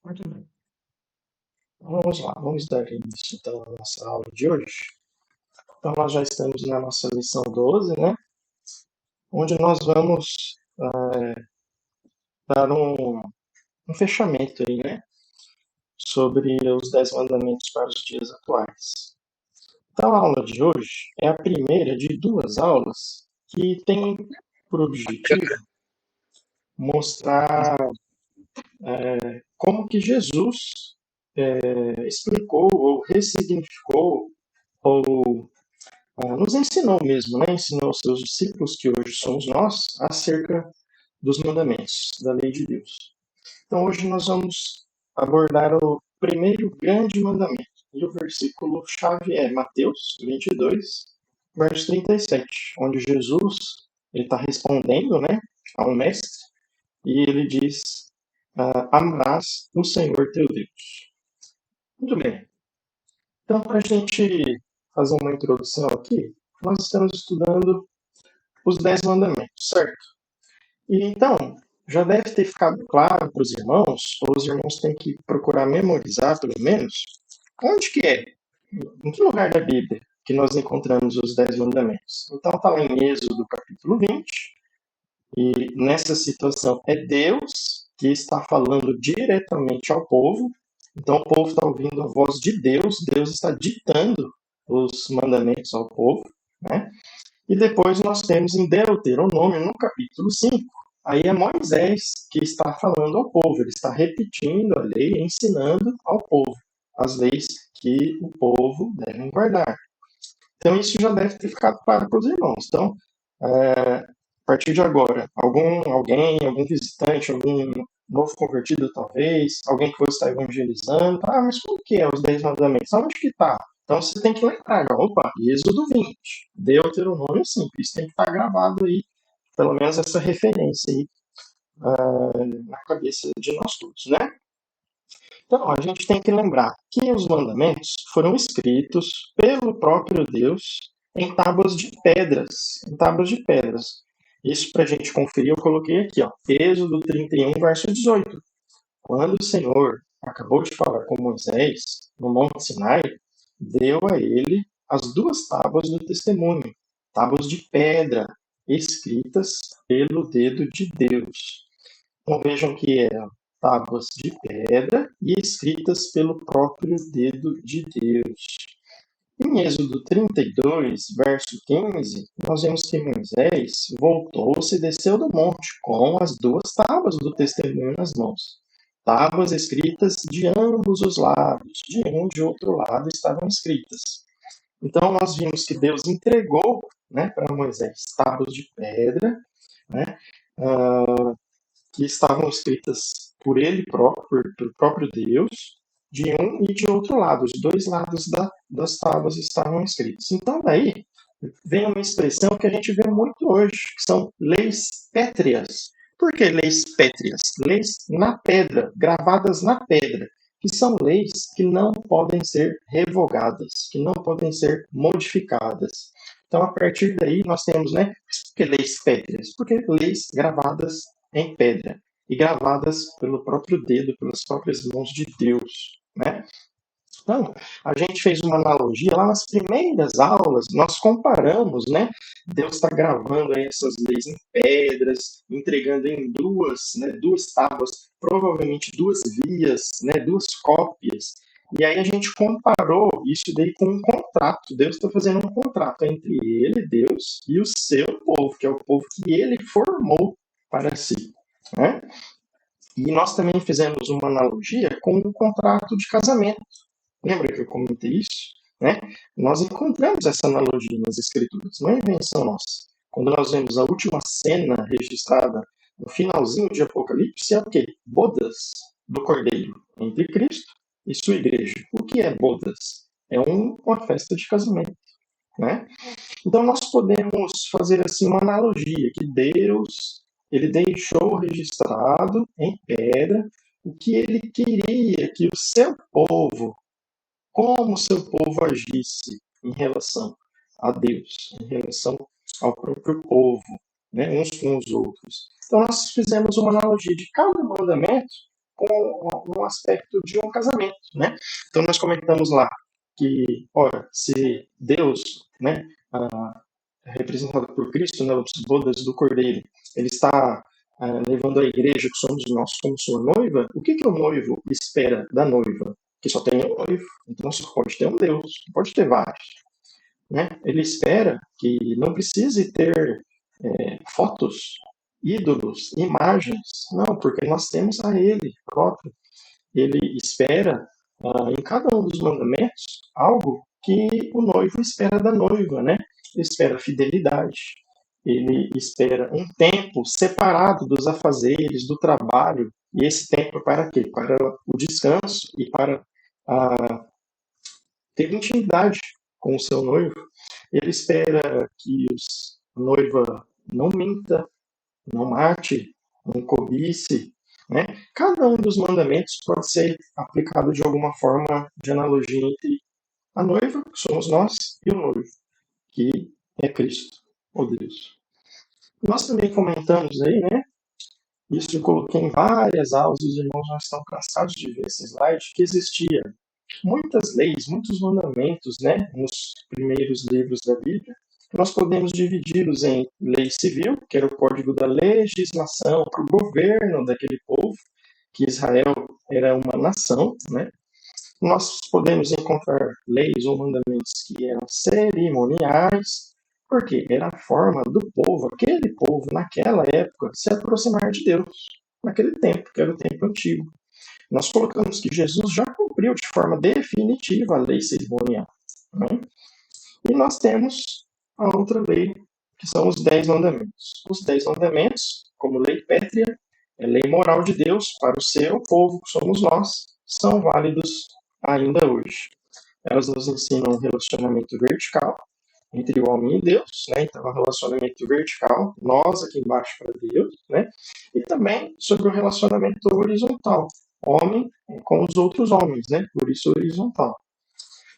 Muito bem. Então, vamos lá, vamos dar início então à nossa aula de hoje. Então, nós já estamos na nossa lição 12, né? Onde nós vamos dar um fechamento aí, né? Sobre os 10 mandamentos para os dias atuais. Então, a aula de hoje é a primeira de duas aulas que tem por objetivo mostrar como que Jesus explicou ou ressignificou ou nos ensinou mesmo, né? Ensinou aos seus discípulos, que hoje somos nós, acerca dos mandamentos da lei de Deus. Então, hoje nós vamos abordar o primeiro grande mandamento. E o versículo-chave é Mateus 22, verso 37, onde Jesus está respondendo, né, a um mestre, e ele diz, amarás o Senhor teu Deus. Muito bem. Então, para a gente fazer uma introdução aqui, nós estamos estudando os 10 mandamentos, certo? E então, já deve ter ficado claro para os irmãos, ou os irmãos têm que procurar memorizar, pelo menos, onde que é, em que lugar da Bíblia que nós encontramos os 10 mandamentos. Então, está lá em Êxodo capítulo 20, e nessa situação é Deus que está falando diretamente ao povo. Então, o povo está ouvindo a voz de Deus, Deus está ditando os mandamentos ao povo, né? E depois nós temos em Deuteronômio, no capítulo 5, aí é Moisés que está falando ao povo, ele está repetindo a lei, ensinando ao povo as leis que o povo deve guardar. Então isso já deve ter ficado claro para os irmãos. Então, a partir de agora, algum visitante, algum novo convertido talvez, alguém que você está evangelizando, mas como que é os 10 mandamentos? Onde que está? Então você tem que lembrar, opa, Êxodo 20, Deuteronômio 5, isso tem que estar gravado aí, pelo menos essa referência aí na cabeça de nós todos, né? Então, a gente tem que lembrar que os mandamentos foram escritos pelo próprio Deus em tábuas de pedras, em tábuas de pedras. Isso para a gente conferir, eu coloquei aqui, ó, Êxodo 31, verso 18. Quando o Senhor acabou de falar com Moisés no Monte Sinai, deu a ele as duas tábuas do testemunho, tábuas de pedra, escritas pelo dedo de Deus. Então vejam que eram tábuas de pedra e escritas pelo próprio dedo de Deus. Em Êxodo 32, verso 15, nós vemos que Moisés voltou-se e desceu do monte com as duas tábuas do testemunho nas mãos. Tábuas escritas de ambos os lados, de um e de outro lado estavam escritas. Então nós vimos que Deus entregou, né, para Moisés tábuas de pedra, né, que estavam escritas por ele próprio, pelo próprio Deus, de um e de outro lado. Os dois lados das tábuas estavam escritos. Então, daí vem uma expressão que a gente vê muito hoje, que são leis pétreas. Por que leis pétreas? Leis na pedra, gravadas na pedra, que são leis que não podem ser revogadas, que não podem ser modificadas. Então, a partir daí, nós temos, né, por que leis pétreas? Porque leis gravadas em pedra e gravadas pelo próprio dedo, pelas próprias mãos de Deus, né? Então, a gente fez uma analogia lá nas primeiras aulas, nós comparamos, né? Deus está gravando aí essas leis em pedras, entregando em duas tábuas, provavelmente duas vias, né? Duas cópias. E aí a gente comparou isso daí com um contrato. Deus está fazendo um contrato entre ele, Deus, e o seu povo, que é o povo que ele formou para si, né? E nós também fizemos uma analogia com o contrato de casamento. Lembra que eu comentei isso? Né? Nós encontramos essa analogia nas escrituras, não é invenção nossa. Quando nós vemos a última cena registrada no finalzinho de Apocalipse, é o quê? Bodas do Cordeiro entre Cristo e sua igreja. O que é bodas? É uma festa de casamento. Né? Então nós podemos fazer assim uma analogia que Deus ele deixou registrado em pedra o que ele queria que o seu povo, como o seu povo agisse em relação a Deus, em relação ao próprio povo, né, uns com os outros. Então nós fizemos uma analogia de cada mandamento com um aspecto de um casamento, né? Então nós comentamos lá que, ora, se Deus, né, representado por Cristo nas bodas do Cordeiro, ele está levando a igreja, que somos nós, como sua noiva, o que o noivo espera da noiva? Que só tenha um noivo, então só pode ter um Deus, não pode ter vários. Né? Ele espera que não precise ter fotos, ídolos, imagens, não, porque nós temos a Ele próprio. Ele espera em cada um dos mandamentos algo que o noivo espera da noiva, né? Ele espera fidelidade, ele espera um tempo separado dos afazeres, do trabalho, e esse tempo é para quê? Para o descanso e para ter intimidade com o seu noivo. Ele espera que a noiva não minta, não mate, não cobice. Né? Cada um dos mandamentos pode ser aplicado de alguma forma de analogia entre a noiva, que somos nós, e o noivo, que é Cristo, ou Deus. Nós também comentamos aí, né? Isso eu coloquei em várias aulas, os irmãos já estão cansados de ver esse slide, que existia muitas leis, muitos mandamentos, né, nos primeiros livros da Bíblia. Nós podemos dividi-los em lei civil, que era o código da legislação para o governo daquele povo, que Israel era uma nação, né? Nós podemos encontrar leis ou mandamentos que eram cerimoniais, porque era a forma do povo, aquele povo, naquela época, se aproximar de Deus, naquele tempo, que era o tempo antigo. Nós colocamos que Jesus já cumpriu de forma definitiva a lei cerimonial. Né? E nós temos a outra lei, que são os 10 mandamentos. Os 10 mandamentos, como lei pétrea, é lei moral de Deus para o seu povo, que somos nós, são válidos ainda hoje. Elas nos ensinam um relacionamento vertical entre o homem e Deus, né? Então, um relacionamento vertical, nós aqui embaixo para Deus, né? E também sobre o relacionamento horizontal, homem com os outros homens, né? Por isso horizontal.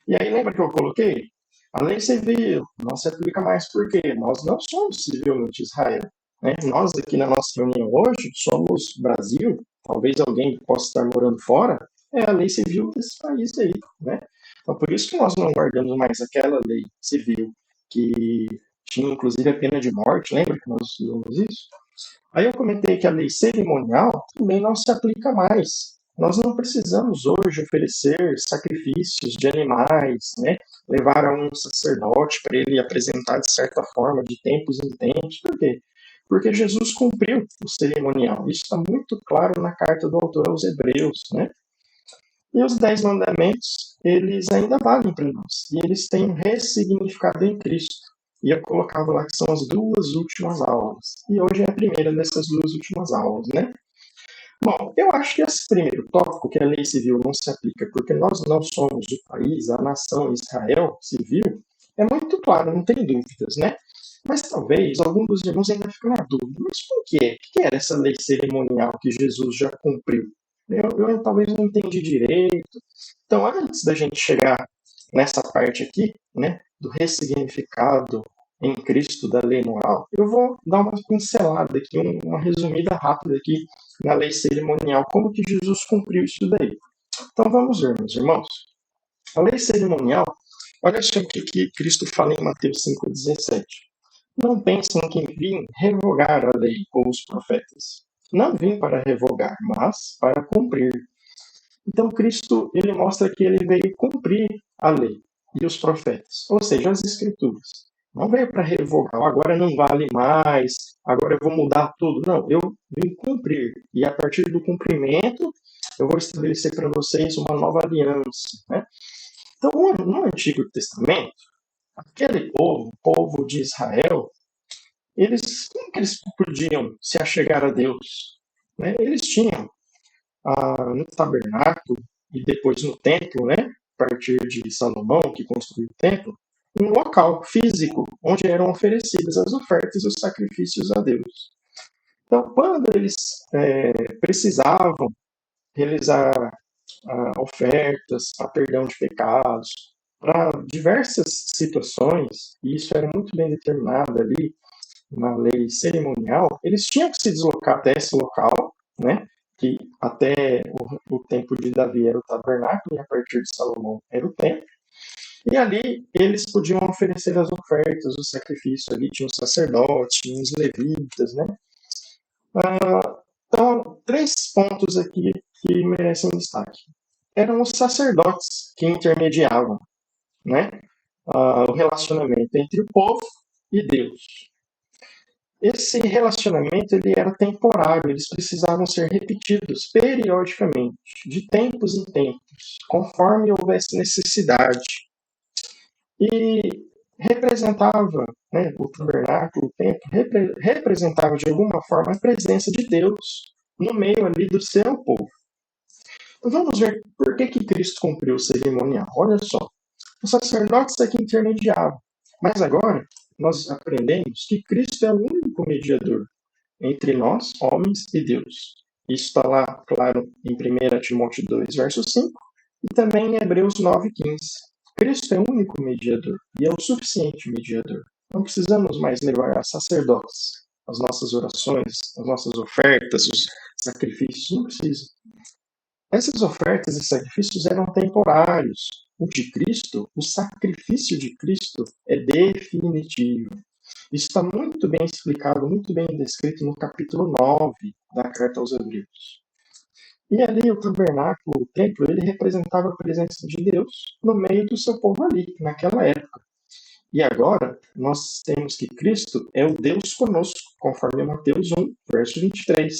E aí lembra que eu coloquei? A lei civil não se aplica mais porque nós não somos civilmente Israel. Né? Nós aqui na nossa reunião hoje somos Brasil, talvez alguém possa estar morando fora, é a lei civil desse país aí. Né? Então por isso que nós não guardamos mais aquela lei civil que tinha inclusive a pena de morte, lembra que nós estudamos isso? Aí eu comentei que a lei cerimonial também não se aplica mais. Nós não precisamos hoje oferecer sacrifícios de animais, né? Levar a um sacerdote para ele apresentar de certa forma, de tempos em tempos. Por quê? Porque Jesus cumpriu o cerimonial. Isso está muito claro na carta do autor aos Hebreus, né? E os 10 mandamentos, eles ainda valem para nós. E eles têm um ressignificado em Cristo. E eu colocava lá que são as duas últimas aulas. E hoje é a primeira dessas duas últimas aulas, né? Bom, eu acho que esse primeiro tópico, que a lei civil não se aplica porque nós não somos o país, a nação Israel civil, é muito claro, não tem dúvidas, né? Mas talvez algum dos irmãos ainda fique na dúvida. Mas por quê? O que era essa lei cerimonial que Jesus já cumpriu? Eu talvez não entendi direito. Então, antes da gente chegar nessa parte aqui, né, do ressignificado em Cristo da lei moral, eu vou dar uma pincelada aqui, uma resumida rápida aqui na lei cerimonial, como que Jesus cumpriu isso daí. Então vamos ver, meus irmãos. A lei cerimonial, olha só o que Cristo fala em Mateus 5,17. Não pensem que vim revogar a lei ou os profetas. Não vim para revogar, mas para cumprir. Então Cristo ele mostra que ele veio cumprir a lei e os profetas, ou seja, as escrituras. Não veio para revogar, agora não vale mais, agora eu vou mudar tudo. Não, eu vim cumprir. E a partir do cumprimento, eu vou estabelecer para vocês uma nova aliança. Né? Então, no Antigo Testamento, aquele povo, o povo de Israel, como que eles podiam se achegar a Deus? Né? Eles tinham no tabernáculo e depois no templo, né? A partir de Salomão, que construiu o templo, um local físico onde eram oferecidas as ofertas e os sacrifícios a Deus. Então, quando eles precisavam realizar ofertas para perdão de pecados, para diversas situações, e isso era muito bem determinado ali na lei cerimonial, eles tinham que se deslocar até esse local, né? que até o tempo de Davi era o tabernáculo, e a partir de Salomão era o templo. E ali eles podiam oferecer as ofertas, o sacrifício. Ali tinha os sacerdotes, tinha os levitas, né? Então, três pontos aqui que merecem destaque. Eram os sacerdotes que intermediavam, né? O relacionamento entre o povo e Deus. Esse relacionamento ele era temporário, eles precisavam ser repetidos periodicamente, de tempos em tempos, conforme houvesse necessidade. E representava, né, o tabernáculo, o templo, representava de alguma forma a presença de Deus no meio ali do seu povo. Vamos ver por que Cristo cumpriu o cerimonial. Olha só, os sacerdotes aqui intermediavam, mas agora nós aprendemos que Cristo é o único mediador entre nós, homens, e Deus. Isso está lá, claro, em 1 Timóteo 2, verso 5, e também em Hebreus 9, 15. Cristo é o único mediador, e é o suficiente mediador. Não precisamos mais levar a sacerdotes as nossas orações, as nossas ofertas, os sacrifícios. Não precisa. Essas ofertas e sacrifícios eram temporários. O de Cristo, o sacrifício de Cristo, é definitivo. Isso está muito bem explicado, muito bem descrito no capítulo 9 da carta aos Hebreus. E ali o tabernáculo, o templo, ele representava a presença de Deus no meio do seu povo ali, naquela época. E agora, nós temos que Cristo é o Deus conosco, conforme Mateus 1, verso 23.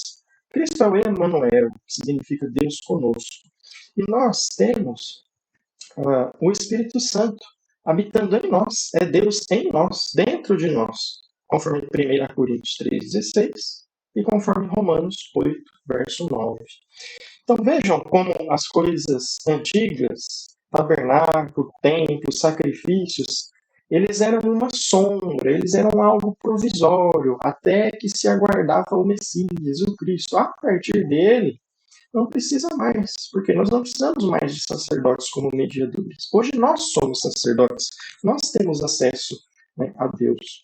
Cristo é o Emmanuel, que significa Deus conosco. E nós temos o Espírito Santo habitando em nós. É Deus em nós, dentro de nós, conforme 1 Coríntios 3,16 e conforme Romanos 8, verso 9. Então vejam como as coisas antigas, tabernáculo, templo, sacrifícios, eles eram uma sombra, eles eram algo provisório, até que se aguardava o Messias, o Cristo. A partir dele, não precisa mais, porque nós não precisamos mais de sacerdotes como mediadores. Hoje nós somos sacerdotes, nós temos acesso, né, a Deus.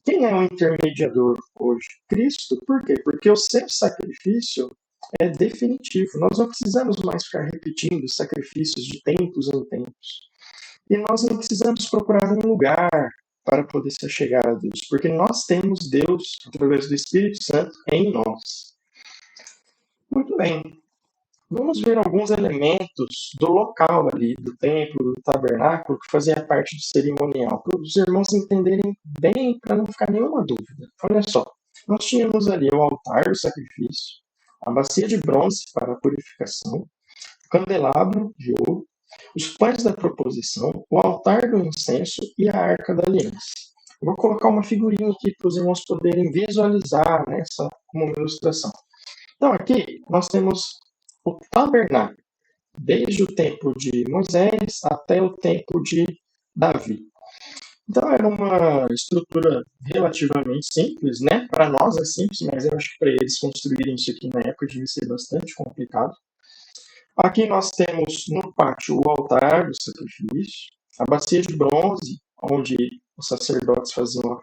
Quem é o intermediador hoje? Cristo. Por quê? Porque o seu sacrifício é definitivo. Nós não precisamos mais ficar repetindo sacrifícios de tempos em tempos. E nós não precisamos procurar um lugar para poder se chegar a Deus, porque nós temos Deus, através do Espírito Santo, em nós. Muito bem. Vamos ver alguns elementos do local ali, do templo, do tabernáculo, que fazia parte do cerimonial, para os irmãos entenderem bem, para não ficar nenhuma dúvida. Olha só, nós tínhamos ali o altar do sacrifício, a bacia de bronze para a purificação, o candelabro de ouro, os pães da proposição, o altar do incenso e a arca da aliança. Eu vou colocar uma figurinha aqui para os irmãos poderem visualizar, né, essa como uma ilustração. Então, aqui nós temos o tabernáculo, desde o tempo de Moisés até o tempo de Davi. Então, era uma estrutura relativamente simples, né? Para nós é simples, mas eu acho que para eles construírem isso aqui na época devia ser bastante complicado. Aqui nós temos no pátio o altar do sacrifício, a bacia de bronze, onde os sacerdotes faziam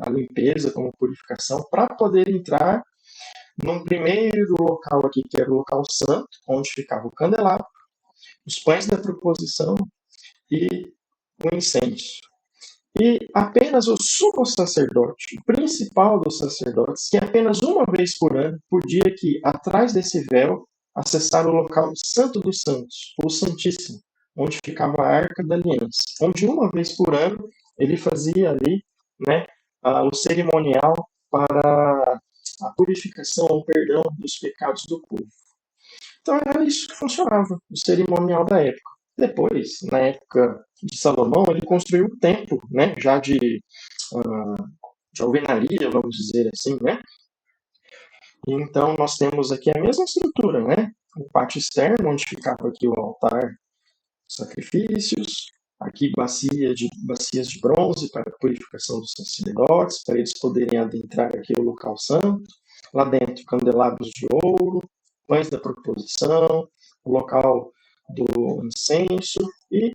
a limpeza como purificação, para poder entrar num primeiro local aqui, que era o local santo, onde ficava o candelabro, os pães da proposição e o incenso. E apenas o sumo sacerdote, o principal dos sacerdotes, que apenas uma vez por ano podia aqui, atrás desse véu, acessar o local santo dos santos, o santíssimo, onde ficava a arca da aliança, onde uma vez por ano ele fazia ali, né, o cerimonial para a purificação, o perdão dos pecados do povo. Então era isso que funcionava, o cerimonial da época. Depois, na época de Salomão, ele construiu o templo, né, já de alvenaria, vamos dizer assim, né? E então nós temos aqui a mesma estrutura, né? O pátio externo, onde ficava aqui o altar, sacrifícios, aqui bacias de bronze para a purificação dos sacerdotes, para eles poderem adentrar aqui o local santo. Lá dentro, candelabros de ouro, pães da proposição, o local do incenso e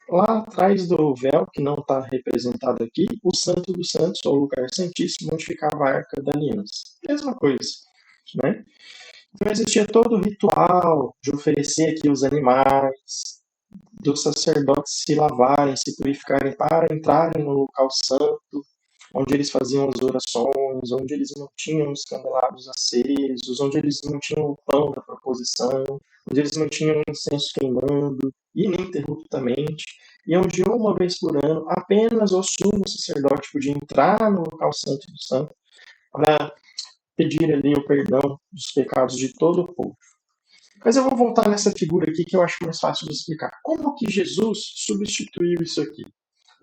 lá atrás do véu, que não está representado aqui, o Santo dos Santos, ou lugar santíssimo, onde ficava a Arca da Aliança. Mesma coisa, né? Então existia todo o ritual de oferecer aqui os animais, dos sacerdotes se lavarem, se purificarem para entrarem no local santo, onde eles faziam as orações, onde eles mantinham os candelabros acesos, onde eles mantinham o pão da proposição, onde eles mantinham o incenso queimando ininterruptamente, e onde uma vez por ano apenas o sumo sacerdote podia entrar no local santo do santo para pedir ali o perdão dos pecados de todo o povo. Mas eu vou voltar nessa figura aqui que eu acho mais fácil de explicar. Como que Jesus substituiu isso aqui?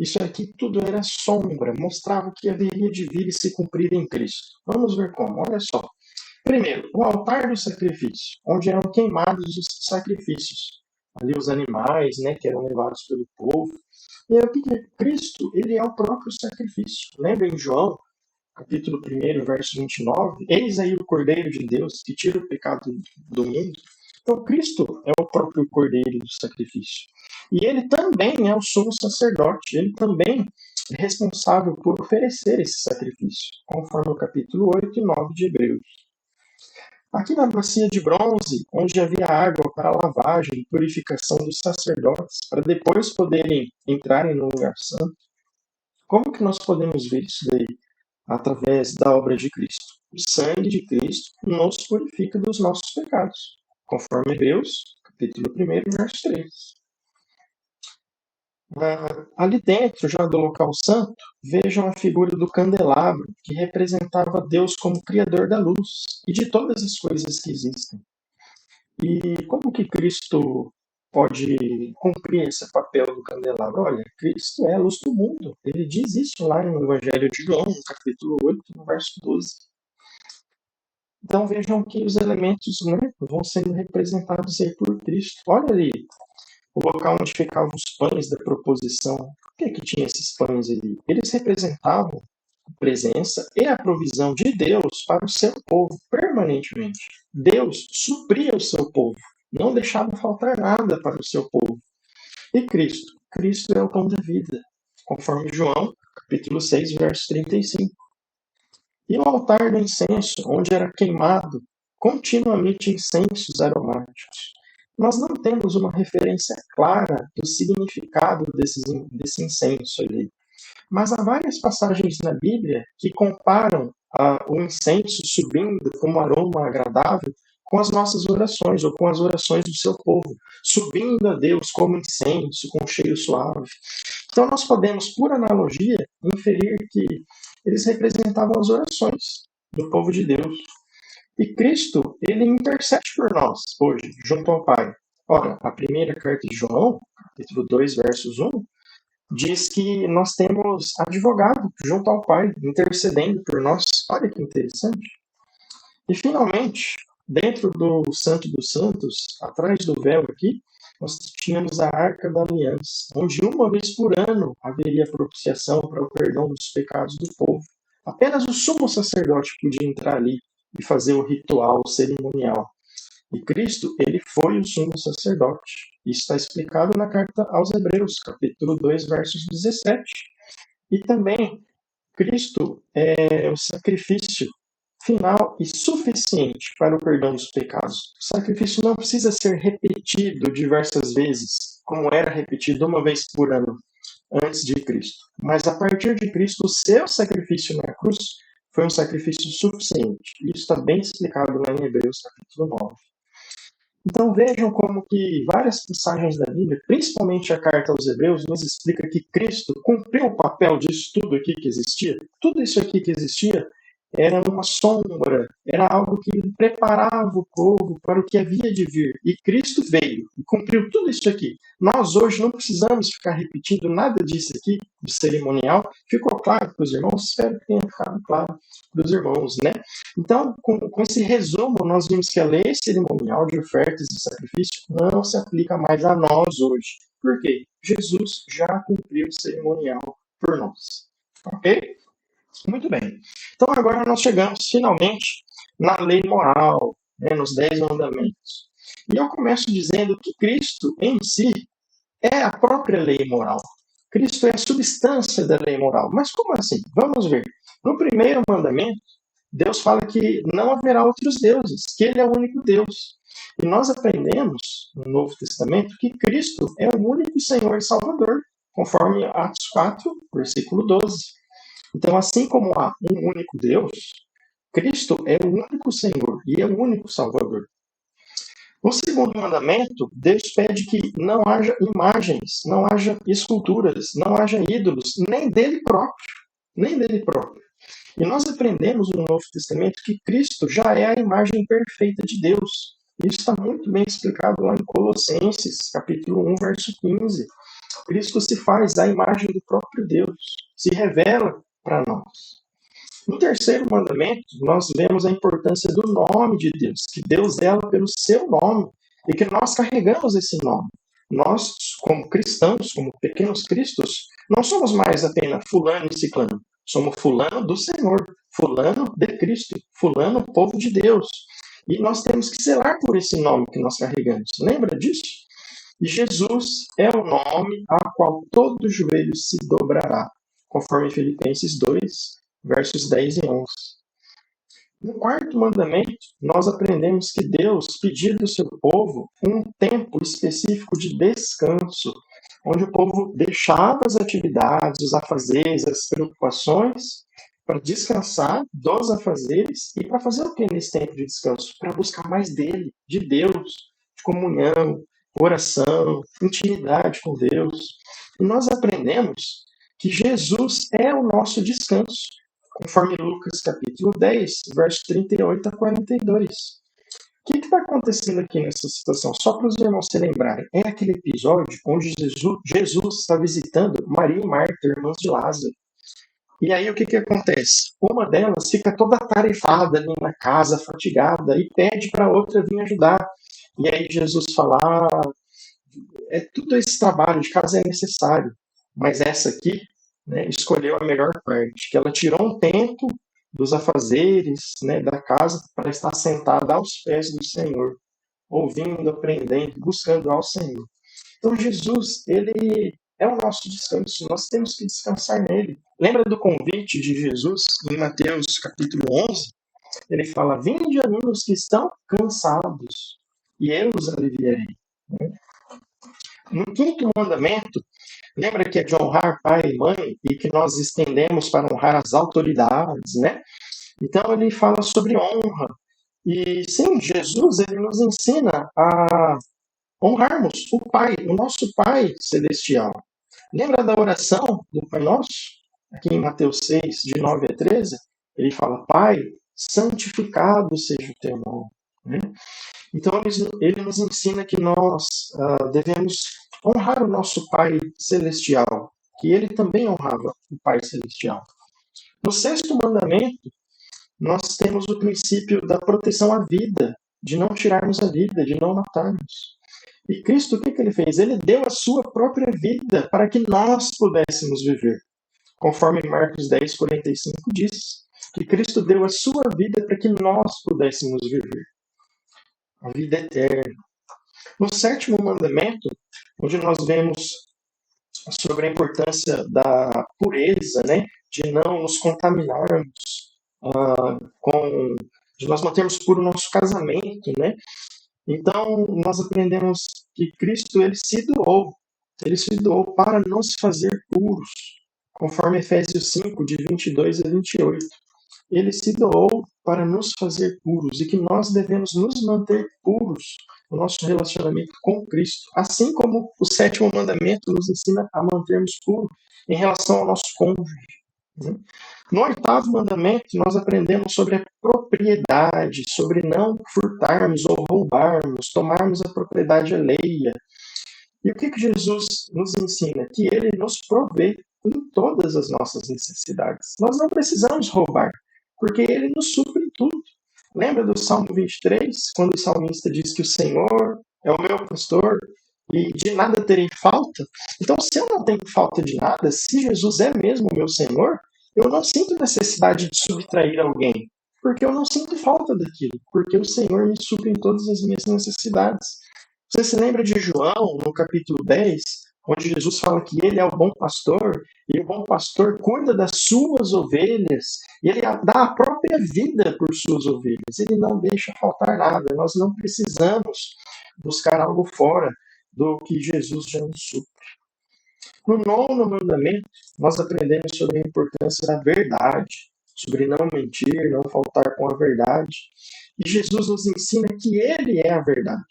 Isso aqui tudo era sombra, mostrava o que haveria de vir e se cumprir em Cristo. Vamos ver como, olha só. Primeiro, o altar do sacrifício, onde eram queimados os sacrifícios. Ali os animais, né, que eram levados pelo povo. E aí, o que é? Cristo, ele é o próprio sacrifício. Lembra em João, capítulo 1, verso 29? Eis aí o Cordeiro de Deus que tira o pecado do mundo. Então, Cristo é o próprio Cordeiro do sacrifício. E ele também é o sumo sacerdote. Ele também é responsável por oferecer esse sacrifício, conforme o capítulo 8 e 9 de Hebreus. Aqui na bacia de bronze, onde havia água para a lavagem e purificação dos sacerdotes, para depois poderem entrarem no lugar santo, como que nós podemos ver isso daí? Através da obra de Cristo. O sangue de Cristo nos purifica dos nossos pecados, conforme Hebreus, capítulo 1, verso 3. Ali dentro, já do local santo, vejam a figura do candelabro, que representava Deus como Criador da luz e de todas as coisas que existem. E como que Cristo pode cumprir esse papel do candelabro? Olha, Cristo é a luz do mundo. Ele diz isso lá no Evangelho de João, no capítulo 8, no verso 12. Então vejam que os elementos, né, vão sendo representados aí por Cristo. Olha ali, o local onde ficavam os pães da proposição. Por que tinha esses pães ali? Eles representavam a presença e a provisão de Deus para o seu povo permanentemente. Deus supria o seu povo, não deixava faltar nada para o seu povo. E Cristo? Cristo é o pão da vida, conforme João, capítulo 6, verso 35. E o altar do incenso, onde era queimado continuamente incensos aromáticos. Nós não temos uma referência clara do significado desse incenso ali. Mas há várias passagens na Bíblia que comparam o incenso subindo como aroma agradável com as nossas orações, ou com as orações do seu povo, subindo a Deus como incenso, com um cheiro suave. Então nós podemos, por analogia, inferir que eles representavam as orações do povo de Deus. E Cristo, ele intercede por nós hoje, junto ao Pai. Ora, a primeira carta de João, capítulo 2, versos 1, diz que nós temos advogado junto ao Pai, intercedendo por nós. Olha que interessante. E, finalmente, dentro do Santo dos Santos, atrás do véu aqui, nós tínhamos a Arca da Aliança, onde uma vez por ano haveria propiciação para o perdão dos pecados do povo. Apenas o sumo sacerdote podia entrar ali e fazer o ritual, o cerimonial. E Cristo, ele foi o sumo sacerdote. Isso está explicado na carta aos Hebreus, capítulo 2, versos 17. E também, Cristo é o sacrifício final e suficiente para o perdão dos pecados. O sacrifício não precisa ser repetido diversas vezes, como era repetido uma vez por ano antes de Cristo. Mas a partir de Cristo, o seu sacrifício na cruz foi um sacrifício suficiente. Isso está bem explicado lá em Hebreus, capítulo 9. Então vejam como que várias passagens da Bíblia, principalmente a carta aos Hebreus, nos explica que Cristo cumpriu o papel disso tudo aqui que existia. Tudo isso aqui que existia era uma sombra, era algo que preparava o povo para o que havia de vir. E Cristo veio e cumpriu tudo isso aqui. Nós hoje não precisamos ficar repetindo nada disso aqui, do cerimonial. Ficou claro para os irmãos? Espero que tenha ficado claro para os irmãos, né? Então, com esse resumo, nós vimos que a lei cerimonial de ofertas e sacrifício não se aplica mais a nós hoje. Por quê? Jesus já cumpriu o cerimonial por nós. Ok? Muito bem. Então agora nós chegamos finalmente na lei moral, né, nos 10 mandamentos. E eu começo dizendo que Cristo em si é a própria lei moral. Cristo é a substância da lei moral. Mas como assim? Vamos ver. No primeiro mandamento, Deus fala que não haverá outros deuses, que Ele é o único Deus. E nós aprendemos no Novo Testamento que Cristo é o único Senhor e Salvador, conforme Atos 4, versículo 12. Então, assim como há um único Deus, Cristo é o único Senhor e é o único Salvador. No segundo mandamento, Deus pede que não haja imagens, não haja esculturas, não haja ídolos, nem dele próprio, nem dele próprio. E nós aprendemos no Novo Testamento que Cristo já é a imagem perfeita de Deus. Isso está muito bem explicado lá em Colossenses, capítulo 1, verso 15. Cristo se faz a imagem do próprio Deus, se revela para nós. No terceiro mandamento, nós vemos a importância do nome de Deus, que Deus zela pelo seu nome e que nós carregamos esse nome. Nós, como cristãos, como pequenos cristos, não somos mais apenas fulano e ciclano. Somos fulano do Senhor, fulano de Cristo, fulano povo de Deus. E nós temos que zelar por esse nome que nós carregamos. Lembra disso? E Jesus é o nome a qual todo joelho se dobrará, conforme Filipenses 2, versos 10 e 11. No quarto mandamento, nós aprendemos que Deus pediu do seu povo um tempo específico de descanso, onde o povo deixava as atividades, os afazeres, as preocupações, para descansar dos afazeres e para fazer o que nesse tempo de descanso? Para buscar mais dele, de Deus, de comunhão, oração, intimidade com Deus. E nós aprendemos que Jesus é o nosso descanso, conforme Lucas capítulo 10, verso 38 a 42. O que está acontecendo aqui nessa situação? Só para os irmãos se lembrarem, é aquele episódio onde Jesus está visitando Maria e Marta, irmãs de Lázaro. E aí o que acontece? Uma delas fica toda atarefada ali na casa, fatigada, e pede para a outra vir ajudar. E aí Jesus fala, tudo esse trabalho de casa é necessário, mas essa aqui, né, escolheu a melhor parte, que ela tirou um tempo dos afazeres, né, da casa para estar sentada aos pés do Senhor, ouvindo, aprendendo, buscando ao Senhor. Então Jesus, ele é o nosso descanso, nós temos que descansar nele. Lembra do convite de Jesus em Mateus capítulo 11? Ele fala, vinde a mim os que estão cansados, e eu os aliviarei. No quinto mandamento, lembra que é de honrar pai e mãe e que nós estendemos para honrar as autoridades, né? Então ele fala sobre honra. E sim, Jesus ele nos ensina a honrarmos o Pai, o nosso Pai celestial. Lembra da oração do Pai Nosso? Aqui em Mateus 6, de 9 a 13, ele fala, Pai, santificado seja o teu nome. Né? Então ele nos ensina que nós devemos honrar o nosso Pai celestial, que ele também honrava o Pai celestial. No sexto mandamento, nós temos o princípio da proteção à vida, de não tirarmos a vida, de não matarmos. E Cristo, o que ele fez? Ele deu a sua própria vida para que nós pudéssemos viver. Conforme Marcos 10, 45 diz, que Cristo deu a sua vida para que nós pudéssemos viver. A vida eterna. No sétimo mandamento, onde nós vemos sobre a importância da pureza, né, de não nos contaminarmos de nós mantermos puro o nosso casamento, né? Então, nós aprendemos que Cristo ele se doou para nos fazer puros, conforme Efésios 5, de 22 a 28. Ele se doou para nos fazer puros e que nós devemos nos manter puros no nosso relacionamento com Cristo, assim como o sétimo mandamento nos ensina a mantermos puros em relação ao nosso cônjuge. No oitavo mandamento, nós aprendemos sobre a propriedade, sobre não furtarmos ou roubarmos, tomarmos a propriedade alheia. E o que Jesus nos ensina? Que ele nos provê em todas as nossas necessidades. Nós não precisamos roubar, porque ele nos supre em tudo. Lembra do Salmo 23, quando o salmista diz que o Senhor é o meu pastor e de nada terei falta? Então, se eu não tenho falta de nada, se Jesus é mesmo o meu Senhor, eu não sinto necessidade de subtrair alguém, porque eu não sinto falta daquilo, porque o Senhor me supre em todas as minhas necessidades. Você se lembra de João, no capítulo 10, onde Jesus fala que ele é o bom pastor, e o bom pastor cuida das suas ovelhas, e ele dá a própria vida por suas ovelhas, ele não deixa faltar nada, nós não precisamos buscar algo fora do que Jesus já nos supre. No nono mandamento, nós aprendemos sobre a importância da verdade, sobre não mentir, não faltar com a verdade. E Jesus nos ensina que ele é a verdade.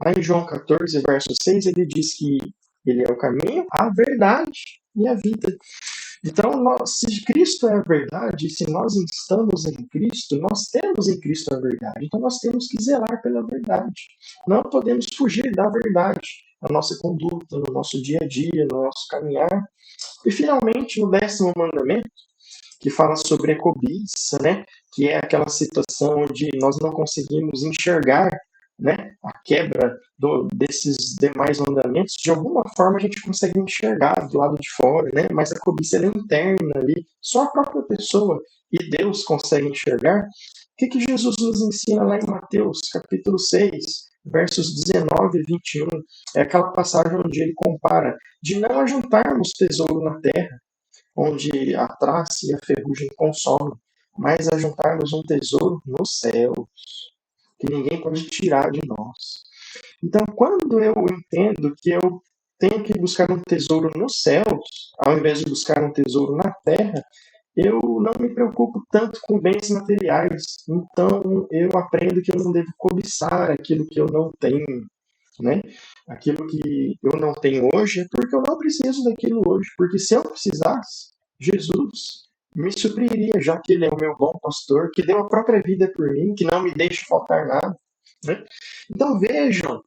Lá em João 14, verso 6, ele diz que ele é o caminho, a verdade e a vida. Então, se Cristo é a verdade, se nós estamos em Cristo, nós temos em Cristo a verdade. Então, nós temos que zelar pela verdade. Não podemos fugir da verdade na nossa conduta, no nosso dia a dia, no nosso caminhar. E, finalmente, no 10º mandamento, que fala sobre a cobiça, né? Que é aquela situação onde nós não conseguimos enxergar, né, a quebra desses demais mandamentos. De alguma forma a gente consegue enxergar do lado de fora, né? Mas a cobiça é interna ali, só a própria pessoa e Deus consegue enxergar. O que Jesus nos ensina lá em Mateus, capítulo 6, versos 19 e 21? É aquela passagem onde ele compara de não ajuntarmos tesouro na terra, onde a traça e a ferrugem consomem, mas ajuntarmos um tesouro no céu, que ninguém pode tirar de nós. Então, quando eu entendo que eu tenho que buscar um tesouro nos céus, ao invés de buscar um tesouro na terra, eu não me preocupo tanto com bens materiais. Então, eu aprendo que eu não devo cobiçar aquilo que eu não tenho, né? Aquilo que eu não tenho hoje é porque eu não preciso daquilo hoje. Porque se eu precisasse, Jesus me supriria, já que ele é o meu bom pastor, que deu a própria vida por mim, que não me deixa faltar nada, né? Então vejam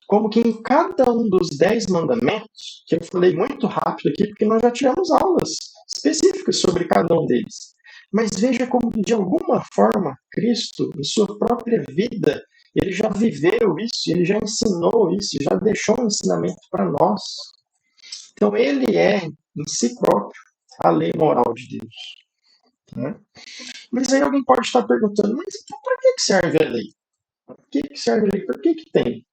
como que em cada um dos 10 mandamentos, que eu falei muito rápido aqui, porque nós já tivemos aulas específicas sobre cada um deles. Mas veja como que, de alguma forma, Cristo, em sua própria vida, ele já viveu isso, ele já ensinou isso, já deixou um ensinamento para nós. Então, ele é, em si próprio, a lei moral de Deus, né? Mas aí alguém pode estar perguntando, mas para que serve a lei? Para que serve a lei? Para que tem?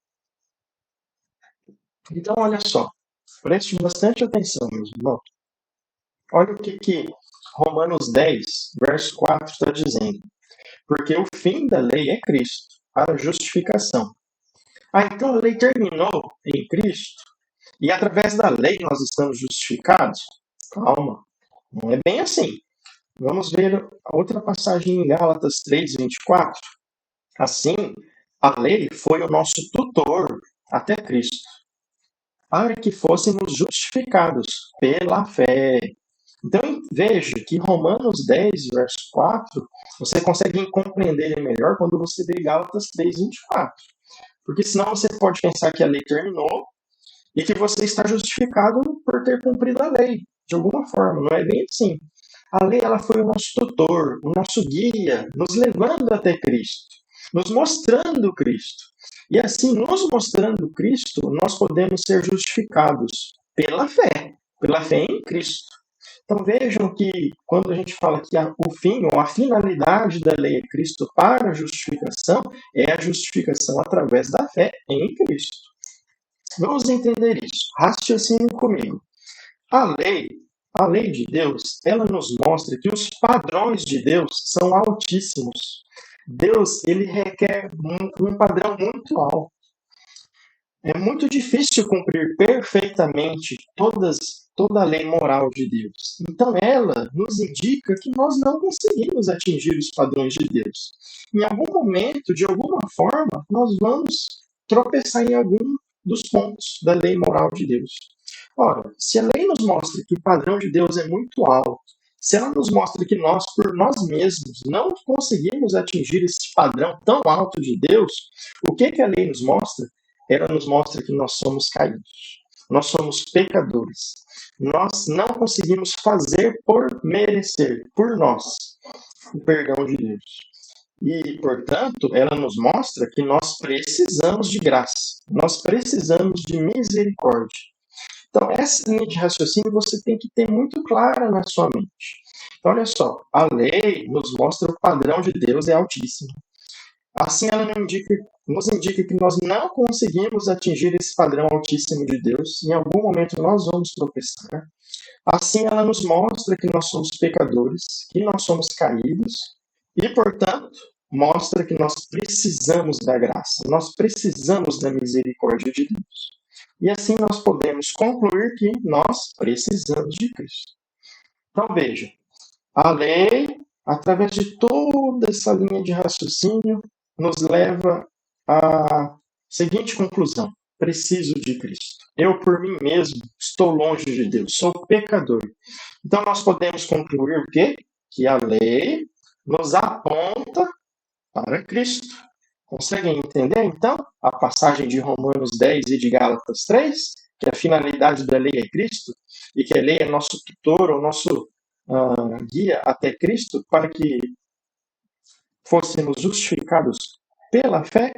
Então, olha só, preste bastante atenção, meus irmãos. Olha o que Romanos 10, verso 4 está dizendo. Porque o fim da lei é Cristo, para a justificação. Então a lei terminou em Cristo, e através da lei nós estamos justificados? Calma, não é bem assim. Vamos ver a outra passagem em Gálatas 3, 24. Assim, a lei foi o nosso tutor até Cristo, para que fôssemos justificados pela fé. Então veja que Romanos 10, verso 4, você consegue compreender ele melhor quando você vê Gálatas 3, 24. Porque senão você pode pensar que a lei terminou e que você está justificado por ter cumprido a lei, de alguma forma. Não é bem assim. A lei ela foi o nosso tutor, o nosso guia, nos levando até Cristo, nos mostrando Cristo. E assim, nos mostrando Cristo, nós podemos ser justificados pela fé em Cristo. Então vejam que quando a gente fala que o fim ou a finalidade da lei é Cristo para a justificação, é a justificação através da fé em Cristo. Vamos entender isso. Raciocine comigo. A lei de Deus, ela nos mostra que os padrões de Deus são altíssimos. Deus, ele requer um padrão muito alto. É muito difícil cumprir perfeitamente toda a lei moral de Deus. Então ela nos indica que nós não conseguimos atingir os padrões de Deus. Em algum momento, de alguma forma, nós vamos tropeçar em algum dos pontos da lei moral de Deus. Ora, se a lei nos mostra que o padrão de Deus é muito alto, se ela nos mostra que nós, por nós mesmos, não conseguimos atingir esse padrão tão alto de Deus, o que a lei nos mostra? Ela nos mostra que nós somos caídos, nós somos pecadores, nós não conseguimos fazer por merecer, por nós, o perdão de Deus. E, portanto, ela nos mostra que nós precisamos de graça, nós precisamos de misericórdia. Então, essa linha de raciocínio você tem que ter muito clara na sua mente. Então, olha só, a lei nos mostra que o padrão de Deus é altíssimo. Assim, ela não indica nos indica que nós não conseguimos atingir esse padrão altíssimo de Deus. Em algum momento nós vamos tropeçar. Assim, ela nos mostra que nós somos pecadores, que nós somos caídos e, portanto, mostra que nós precisamos da graça, nós precisamos da misericórdia de Deus. E assim nós podemos concluir que nós precisamos de Cristo. Então, veja, a lei, através de toda essa linha de raciocínio, nos leva à seguinte conclusão: preciso de Cristo. Eu, por mim mesmo, estou longe de Deus, sou pecador. Então, nós podemos concluir o quê? Que a lei nos aponta para Cristo. Conseguem entender, então, a passagem de Romanos 10 e de Gálatas 3? Que a finalidade da lei é Cristo e que a lei é nosso tutor, ou nosso guia até Cristo, para que fôssemos justificados pela fé.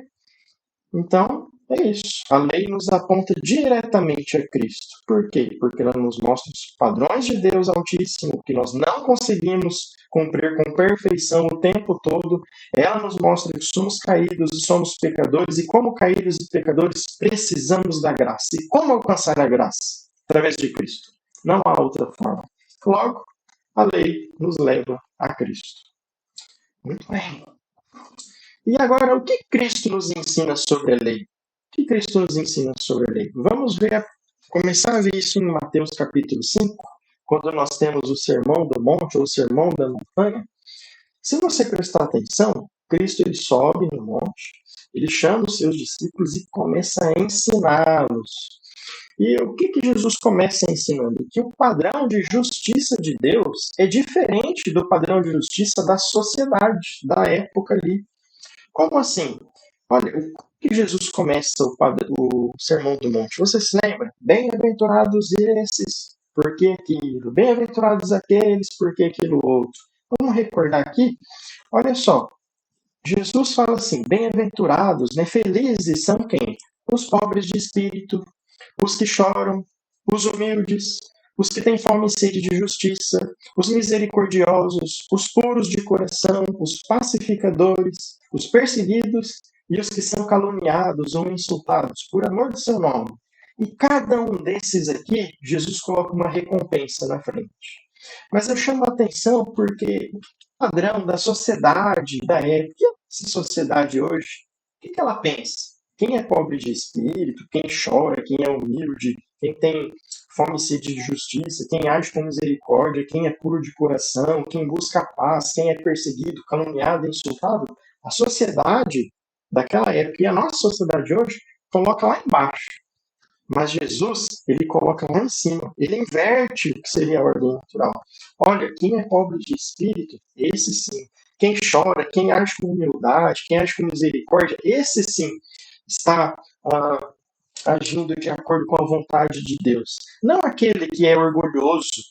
Então, é isso. A lei nos aponta diretamente a Cristo. Por quê? Porque ela nos mostra os padrões de Deus Altíssimo, que nós não conseguimos cumprir com perfeição o tempo todo. Ela nos mostra que somos caídos e somos pecadores, e como caídos e pecadores, precisamos da graça. E como alcançar a graça? Através de Cristo. Não há outra forma. Logo, a lei nos leva a Cristo. Muito bem. E agora, o que Cristo nos ensina sobre a lei? O que Cristo nos ensina sobre a lei? Vamos começar a ver isso em Mateus capítulo 5, quando nós temos o Sermão do Monte, ou o Sermão da Montanha. Se você prestar atenção, Cristo ele sobe no monte, ele chama os seus discípulos e começa a ensiná-los. E o que Jesus começa ensinando? Que o padrão de justiça de Deus é diferente do padrão de justiça da sociedade, da época ali. Como assim? Olha, o que Jesus começa o Sermão do Monte? Você se lembra? Bem-aventurados esses, porque aquilo. Bem-aventurados aqueles, porque aquilo outro. Vamos recordar aqui? Olha só. Jesus fala assim, bem-aventurados, né? Felizes são quem? Os pobres de espírito, os que choram, os humildes, os que têm fome e sede de justiça, os misericordiosos, os puros de coração, os pacificadores, os perseguidos e os que são caluniados ou insultados por amor do seu nome. E cada um desses aqui, Jesus coloca uma recompensa na frente. Mas eu chamo a atenção porque o padrão da sociedade, da época, essa sociedade hoje, o que ela pensa? Quem é pobre de espírito, quem chora, quem é humilde, quem tem fome e sede de justiça, quem age com misericórdia, quem é puro de coração, quem busca a paz, quem é perseguido, caluniado, insultado, a sociedade daquela época e a nossa sociedade hoje coloca lá embaixo. Mas Jesus, ele coloca lá em cima, ele inverte o que seria a ordem natural. Olha, quem é pobre de espírito, esse sim. Quem chora, quem age com humildade, quem age com misericórdia, esse sim está agindo de acordo com a vontade de Deus. Não aquele que é orgulhoso,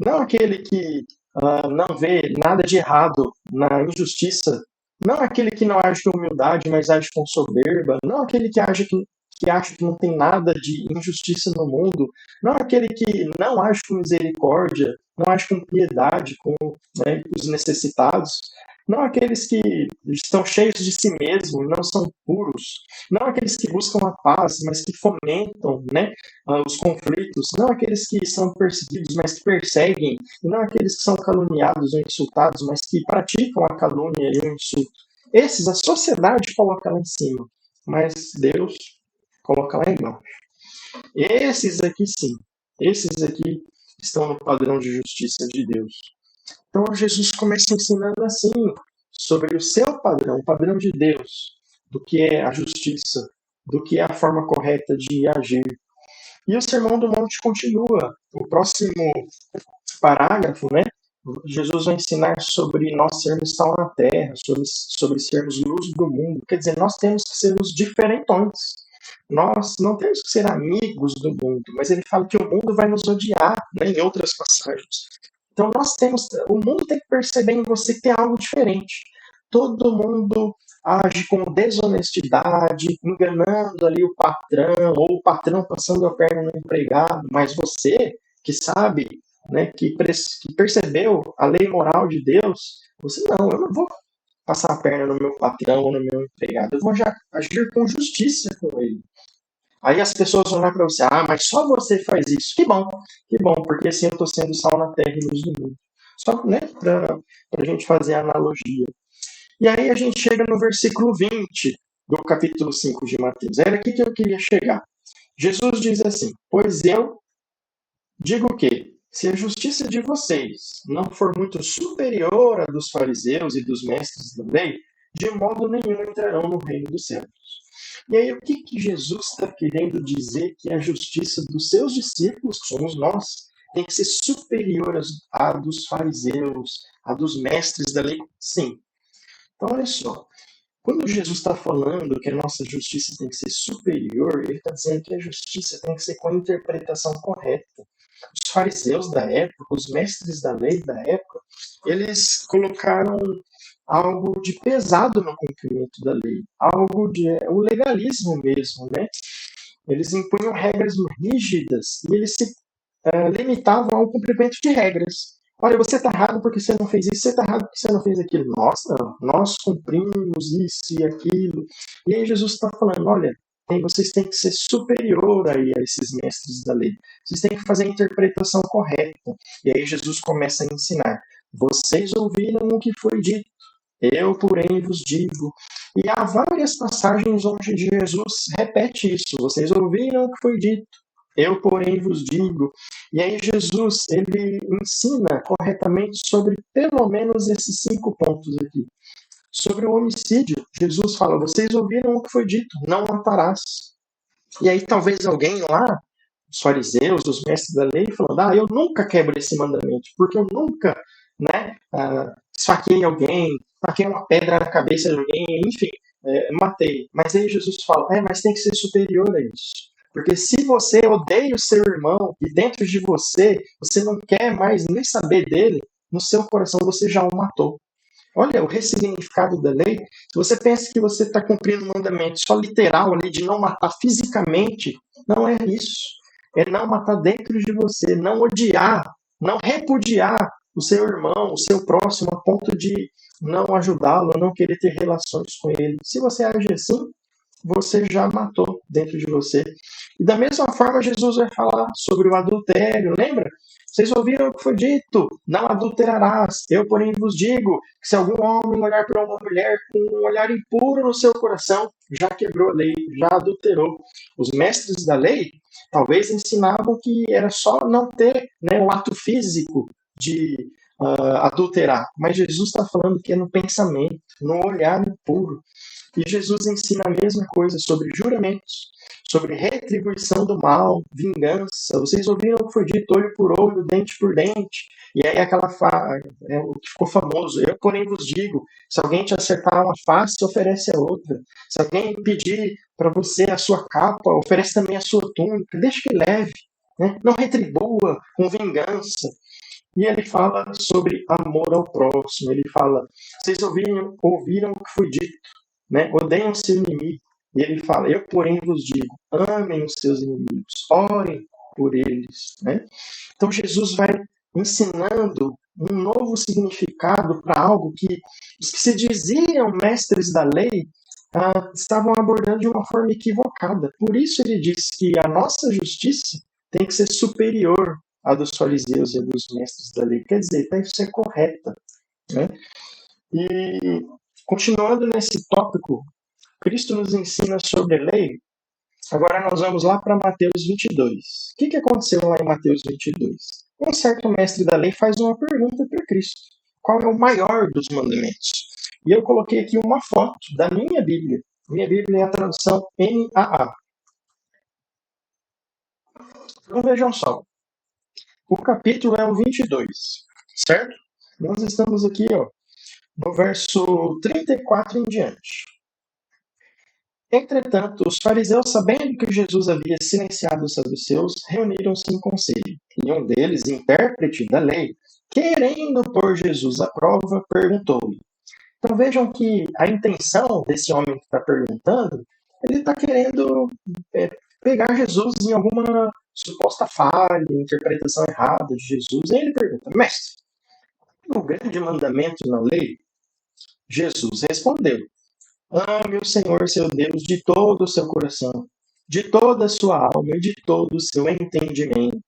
não aquele que não vê nada de errado na injustiça, não aquele que não age com humildade, mas age com soberba, não aquele que acha que não tem nada de injustiça no mundo, não aquele que não age com misericórdia, não age com piedade com os necessitados, não aqueles que estão cheios de si mesmos, não são puros, não aqueles que buscam a paz, mas que fomentam os conflitos, não aqueles que são perseguidos, mas que perseguem, e não aqueles que são caluniados ou insultados, mas que praticam a calúnia e o insulto. Esses a sociedade coloca lá em cima, mas Deus coloca lá embaixo. Esses aqui sim, esses aqui estão no padrão de justiça de Deus. Então Jesus começa ensinando assim, sobre o seu padrão, o padrão de Deus, do que é a justiça, do que é a forma correta de agir. E o Sermão do Monte continua. O próximo parágrafo, Jesus vai ensinar sobre nós sermos sal na terra, sobre sermos luz do mundo. Quer dizer, nós temos que ser os diferentões. Nós não temos que ser amigos do mundo, mas ele fala que o mundo vai nos odiar, em outras passagens. Então o mundo tem que perceber em você que tem algo diferente. Todo mundo age com desonestidade, enganando ali o patrão, ou o patrão passando a perna no empregado, mas você que sabe, que percebeu a lei moral de Deus, você não, eu não vou passar a perna no meu patrão ou no meu empregado. Eu vou já agir com justiça com ele. Aí as pessoas vão olhar para você, mas só você faz isso. Que bom, porque assim eu estou sendo sal na terra e luz do mundo. Só, né, para a gente fazer a analogia. E aí a gente chega no versículo 20 do capítulo 5 de Mateus. Era aqui que eu queria chegar. Jesus diz assim, pois eu digo que, se a justiça de vocês não for muito superior à dos fariseus e dos mestres da lei, de modo nenhum entrarão no reino dos céus. E aí, o que Jesus está querendo dizer que a justiça dos seus discípulos, que somos nós, tem que ser superior à dos fariseus, à dos mestres da lei? Sim. Então, olha só. Quando Jesus está falando que a nossa justiça tem que ser superior, ele está dizendo que a justiça tem que ser com a interpretação correta. Os fariseus da época, os mestres da lei da época, eles colocaram algo de pesado no cumprimento da lei, algo de o legalismo mesmo, né? Eles impunham regras rígidas e eles se limitavam ao cumprimento de regras. Olha, você está errado porque você não fez isso, você está errado porque você não fez aquilo. Nós não, nós cumprimos isso e aquilo. E aí Jesus está falando, olha, vocês têm que ser superior aí a esses mestres da lei. Vocês têm que fazer a interpretação correta. E aí Jesus começa a ensinar. Vocês ouviram o que foi dito. Eu, porém, vos digo. E há várias passagens onde Jesus repete isso. Vocês ouviram o que foi dito. Eu, porém, vos digo. E aí Jesus, ele ensina corretamente sobre pelo menos esses 5 pontos aqui. Sobre o homicídio, Jesus fala, vocês ouviram o que foi dito, não matarás. E aí talvez alguém lá, os fariseus, os mestres da lei, falando, eu nunca quebro esse mandamento, porque eu nunca, né, esfaqueei alguém, taquei uma pedra na cabeça de alguém, enfim, matei. Mas aí Jesus fala, mas tem que ser superior a isso. Porque se você odeia o seu irmão e dentro de você, você não quer mais nem saber dele, no seu coração você já o matou. Olha, o ressignificado da lei, se você pensa que você está cumprindo um mandamento só literal ali de não matar fisicamente, não é isso. É não matar dentro de você, não odiar, não repudiar o seu irmão, o seu próximo, a ponto de não ajudá-lo, não querer ter relações com ele. Se você age assim, você já matou dentro de você. E da mesma forma, Jesus vai falar sobre o adultério, lembra? Vocês ouviram o que foi dito, não adulterarás. Eu, porém, vos digo que se algum homem olhar para uma mulher com um olhar impuro no seu coração, já quebrou a lei, já adulterou. Os mestres da lei talvez ensinavam que era só não ter, né, um ato físico de adulterar. Mas Jesus está falando que é no pensamento, no olhar impuro. E Jesus ensina a mesma coisa sobre juramentos, sobre retribuição do mal, vingança. Vocês ouviram o que foi dito, olho por olho, dente por dente. E aí o que ficou famoso. Eu, porém, vos digo, se alguém te acertar uma face, oferece a outra. Se alguém pedir para você a sua capa, oferece também a sua túnica. Deixa que leve. Né? Não retribua com vingança. E ele fala sobre amor ao próximo. Ele fala, vocês ouviram o que foi dito. Né? Odeiam seu inimigo. E ele fala, eu porém vos digo, amem os seus inimigos, orem por eles. Né? Então Jesus vai ensinando um novo significado para algo que os que se diziam mestres da lei estavam abordando de uma forma equivocada. Por isso ele diz que a nossa justiça tem que ser superior à dos fariseus e à dos mestres da lei. Quer dizer, tem que ser correta. Né? E continuando nesse tópico, Cristo nos ensina sobre a lei. Agora nós vamos lá para Mateus 22. O que aconteceu lá em Mateus 22? Um certo mestre da lei faz uma pergunta para Cristo. Qual é o maior dos mandamentos? E eu coloquei aqui uma foto da minha Bíblia. Minha Bíblia é a tradução NAA. Então vejam só. O capítulo é o 22, certo? Nós estamos aqui no verso 34 em diante. Entretanto, os fariseus, sabendo que Jesus havia silenciado os saduceus, reuniram-se em conselho. E um deles, intérprete da lei, querendo pôr Jesus à prova, perguntou-lhe. Então vejam que a intenção desse homem que está perguntando, ele está querendo pegar Jesus em alguma suposta falha, interpretação errada de Jesus. E ele pergunta, mestre, o grande mandamento na lei Jesus respondeu: ame o Senhor seu Deus de todo o seu coração, de toda a sua alma e de todo o seu entendimento.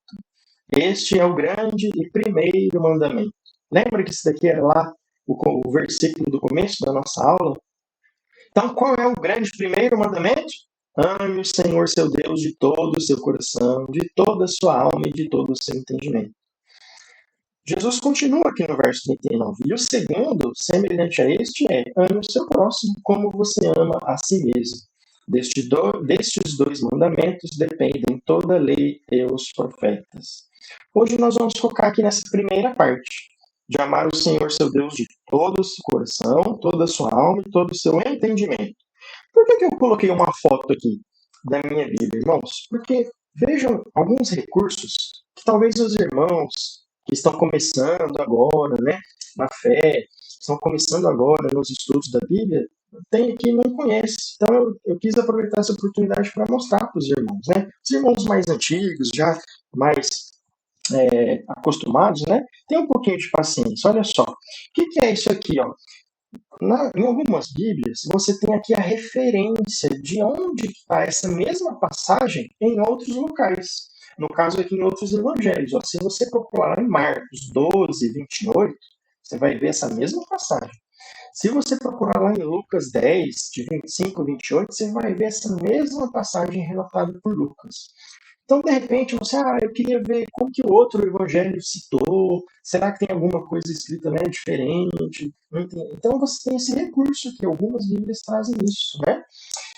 Este é o grande e primeiro mandamento. Lembra que isso daqui era lá o versículo do começo da nossa aula? Então, qual é o grande primeiro mandamento? Ame o Senhor seu Deus de todo o seu coração, de toda a sua alma e de todo o seu entendimento. Jesus continua aqui no verso 39. E o segundo, semelhante a este, é: ame o seu próximo como você ama a si mesmo. Destes dois mandamentos dependem toda a lei e os profetas. Hoje nós vamos focar aqui nessa primeira parte, de amar o Senhor seu Deus de todo o seu coração, toda a sua alma e todo o seu entendimento. Por que eu coloquei uma foto aqui da minha Bíblia, irmãos? Porque vejam alguns recursos que talvez os irmãos que estão começando agora, né, na fé, estão começando agora nos estudos da Bíblia, tem que não conhece. Então eu quis aproveitar essa oportunidade para mostrar para os irmãos, né? Os irmãos mais antigos, já mais acostumados, né? Tem um pouquinho de paciência. Olha só, o que é isso aqui, ó? Em algumas Bíblias, você tem aqui a referência de onde está essa mesma passagem em outros locais. No caso aqui em outros evangelhos. Ó, se você procurar em Marcos 12, 28, você vai ver essa mesma passagem. Se você procurar lá em Lucas 10, de 25 a 28, você vai ver essa mesma passagem relatada por Lucas. Então, de repente, eu queria ver como que o outro evangelho citou, será que tem alguma coisa escrita, né, diferente? Então, você tem esse recurso que algumas Bíblias trazem isso, né?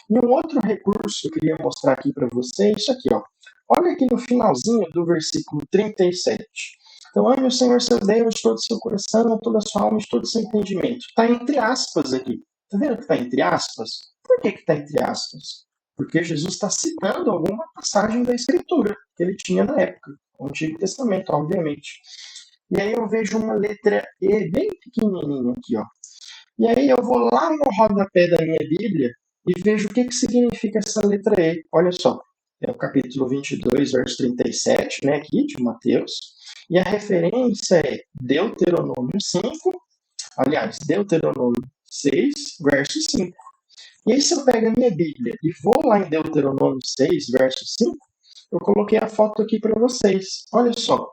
E um outro recurso que eu queria mostrar aqui para você é isso aqui, ó. Olha aqui no finalzinho do versículo 37. Então, ame o Senhor seu Deus de todo o seu coração, toda a sua alma, de todo o seu entendimento. Está entre aspas aqui. Está vendo que está entre aspas? Por que está entre aspas? Porque Jesus está citando alguma passagem da Escritura que ele tinha na época, o Antigo Testamento, obviamente. E aí eu vejo uma letra E bem pequenininha aqui, ó. E aí eu vou lá no rodapé da minha Bíblia e vejo o que significa essa letra E. Olha só, é o capítulo 22, verso 37, né, aqui de Mateus. E a referência é Deuteronômio 5, aliás, Deuteronômio 6, verso 5. E aí, se eu pego a minha Bíblia e vou lá em Deuteronômio 6, verso 5, eu coloquei a foto aqui para vocês. Olha só.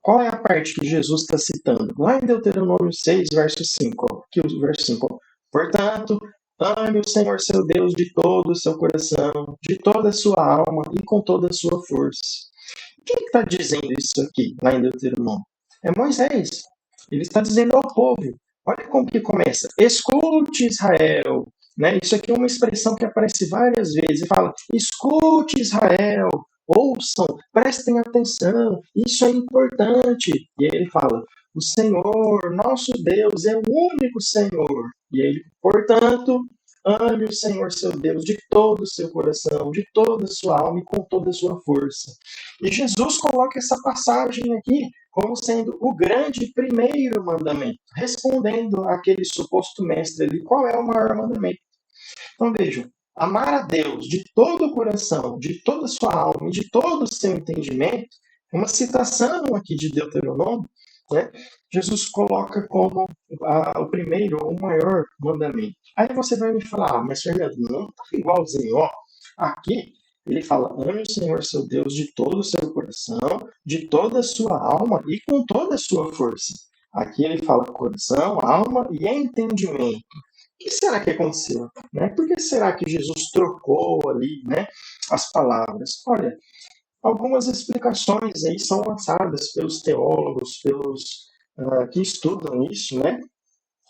Qual é a parte que Jesus está citando? Lá em Deuteronômio 6, verso 5. Ó, aqui o verso 5. Ó. Portanto, ame o Senhor seu Deus de todo o seu coração, de toda a sua alma e com toda a sua força. Quem está dizendo isso aqui, lá em Deuteronômio? É Moisés. Ele está dizendo ao povo. Olha como que começa. Escute, Israel. Né? Isso aqui é uma expressão que aparece várias vezes. Ele fala, escute, Israel. Ouçam, prestem atenção. Isso é importante. E aí ele fala, o Senhor, nosso Deus, é o único Senhor. E ele, portanto, ame o Senhor seu Deus de todo o seu coração, de toda a sua alma e com toda a sua força. E Jesus coloca essa passagem aqui como sendo o grande primeiro mandamento, respondendo àquele suposto mestre ali, qual é o maior mandamento. Então vejam, amar a Deus de todo o coração, de toda a sua alma e de todo o seu entendimento, uma citação aqui de Deuteronômio, né? Jesus coloca como o primeiro, o maior mandamento. Aí você vai me falar, mas Fernando, não está igualzinho, ó. Aqui ele fala, ame o Senhor seu Deus de todo o seu coração, de toda a sua alma e com toda a sua força. Aqui ele fala coração, alma e entendimento. O que será que aconteceu? Né? Por que será que Jesus trocou ali, né, as palavras? Olha, algumas explicações aí são lançadas pelos teólogos, pelos que estudam isso, né?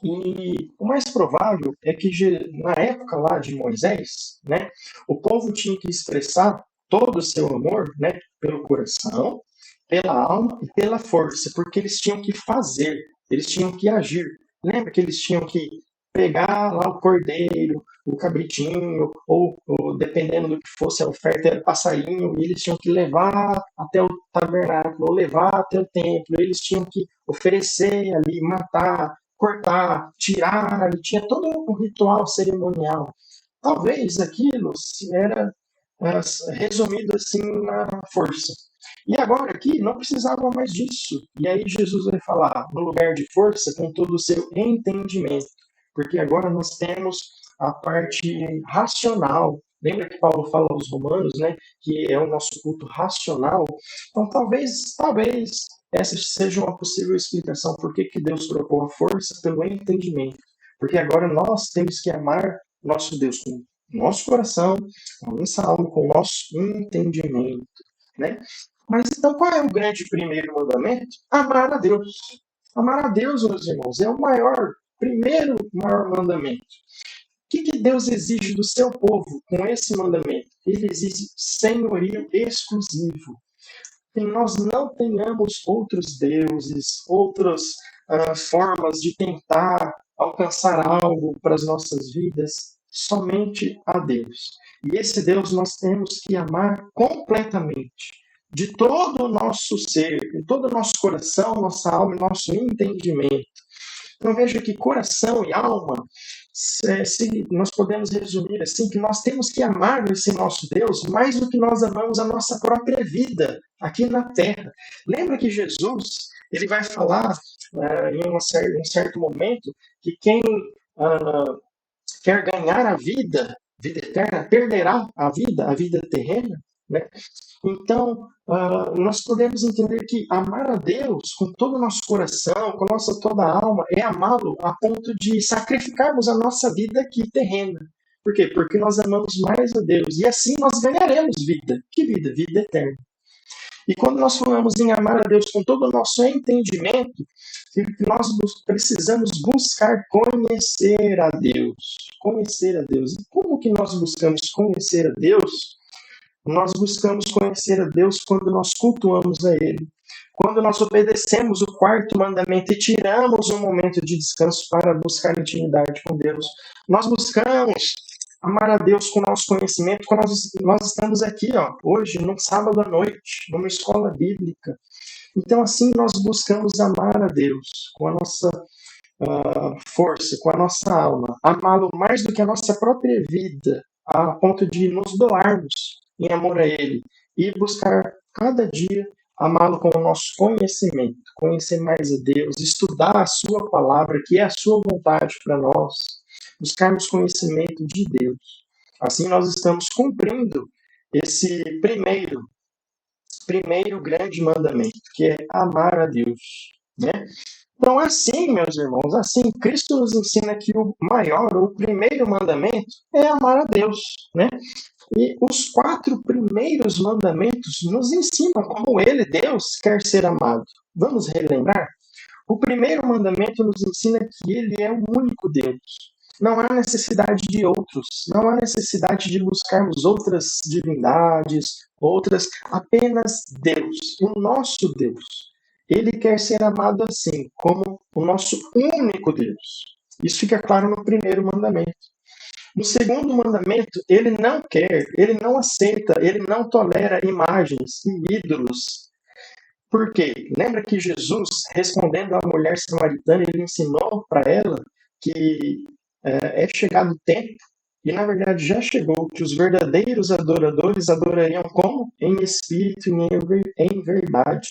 E o mais provável é que na época lá de Moisés, né, o povo tinha que expressar todo o seu amor, né, pelo coração, pela alma e pela força, porque eles tinham que fazer, eles tinham que agir. Lembra que eles tinham que pegar lá o cordeiro, o cabritinho, ou dependendo do que fosse a oferta, era passarinho, e eles tinham que levar até o tabernáculo, ou levar até o templo, eles tinham que oferecer ali, matar, cortar, tirar, ali tinha todo um ritual cerimonial. Talvez aquilo era resumido assim na força. E agora aqui não precisava mais disso. E aí Jesus vai falar, no lugar de força, com todo o seu entendimento. porque agora nós temos a parte racional. Lembra que Paulo fala aos Romanos, né, que é o nosso culto racional? Então, talvez essa seja uma possível explicação por que Deus trocou a força pelo entendimento. Porque agora nós temos que amar nosso Deus com o nosso coração, com a nossa alma, com o nosso entendimento, né? Mas então qual é o grande primeiro mandamento? Amar a Deus. Amar a Deus, meus irmãos, é o maior mandamento. O que Deus exige do seu povo com esse mandamento? Ele exige senhorio exclusivo. Que nós não tenhamos outros deuses, outras formas de tentar alcançar algo para as nossas vidas, somente a Deus. E esse Deus nós temos que amar completamente, de todo o nosso ser, de todo o nosso coração, nossa alma e nosso entendimento. Então veja que coração e alma, se nós podemos resumir assim, que nós temos que amar esse nosso Deus mais do que nós amamos a nossa própria vida aqui na Terra. Lembra que Jesus, ele vai falar em um certo momento, que quem quer ganhar a vida eterna, perderá a vida terrena, né? Então, nós podemos entender que amar a Deus com todo o nosso coração, com nossa toda a alma, é amá-lo a ponto de sacrificarmos a nossa vida aqui terrena. Por quê? Porque nós amamos mais a Deus. E assim nós ganharemos vida. Que vida? Vida eterna. E quando nós falamos em amar a Deus com todo o nosso entendimento, nós precisamos buscar conhecer a Deus. Conhecer a Deus. E como que nós buscamos conhecer a Deus? Nós buscamos conhecer a Deus quando nós cultuamos a Ele. Quando nós obedecemos o quarto mandamento e tiramos um momento de descanso para buscar intimidade com Deus. Nós buscamos amar a Deus com o nosso conhecimento quando nós estamos aqui, hoje, num sábado à noite, numa escola bíblica. Então, assim, nós buscamos amar a Deus com a nossa força, com a nossa alma. Amá-lo mais do que a nossa própria vida, a ponto de nos doarmos em amor a Ele e buscar cada dia amá-lo com o nosso conhecimento, conhecer mais a Deus, estudar a Sua palavra, que é a Sua vontade para nós, buscarmos conhecimento de Deus. Assim nós estamos cumprindo esse primeiro grande mandamento, que é amar a Deus, né? Então, assim, meus irmãos, assim, Cristo nos ensina que o maior, o primeiro mandamento é amar a Deus, né? E os 4 primeiros mandamentos nos ensinam como Ele, Deus, quer ser amado. Vamos relembrar? O primeiro mandamento nos ensina que Ele é o único Deus. Não há necessidade de outros. Não há necessidade de buscarmos outras divindades, apenas Deus, o nosso Deus. Ele quer ser amado assim, como o nosso único Deus. Isso fica claro no primeiro mandamento. No segundo mandamento, ele não quer, ele não aceita, ele não tolera imagens e ídolos. Por quê? Lembra que Jesus, respondendo à mulher samaritana, ele ensinou para ela que é chegado o tempo, e na verdade já chegou, que os verdadeiros adoradores adorariam como? Em espírito e em verdade.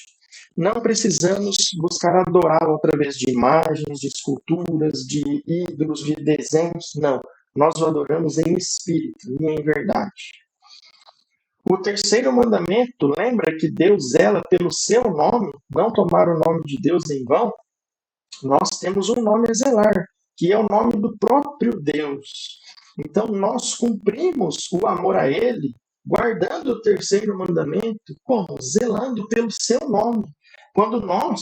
Não precisamos buscar adorá-lo através de imagens, de esculturas, de ídolos, de desenhos, não. Nós o adoramos em espírito e em verdade. O terceiro mandamento, lembra que Deus zela pelo seu nome, não tomar o nome de Deus em vão? Nós temos um nome a zelar, que é o nome do próprio Deus. Então nós cumprimos o amor a Ele, guardando o terceiro mandamento, como? Zelando pelo seu nome. Quando nós,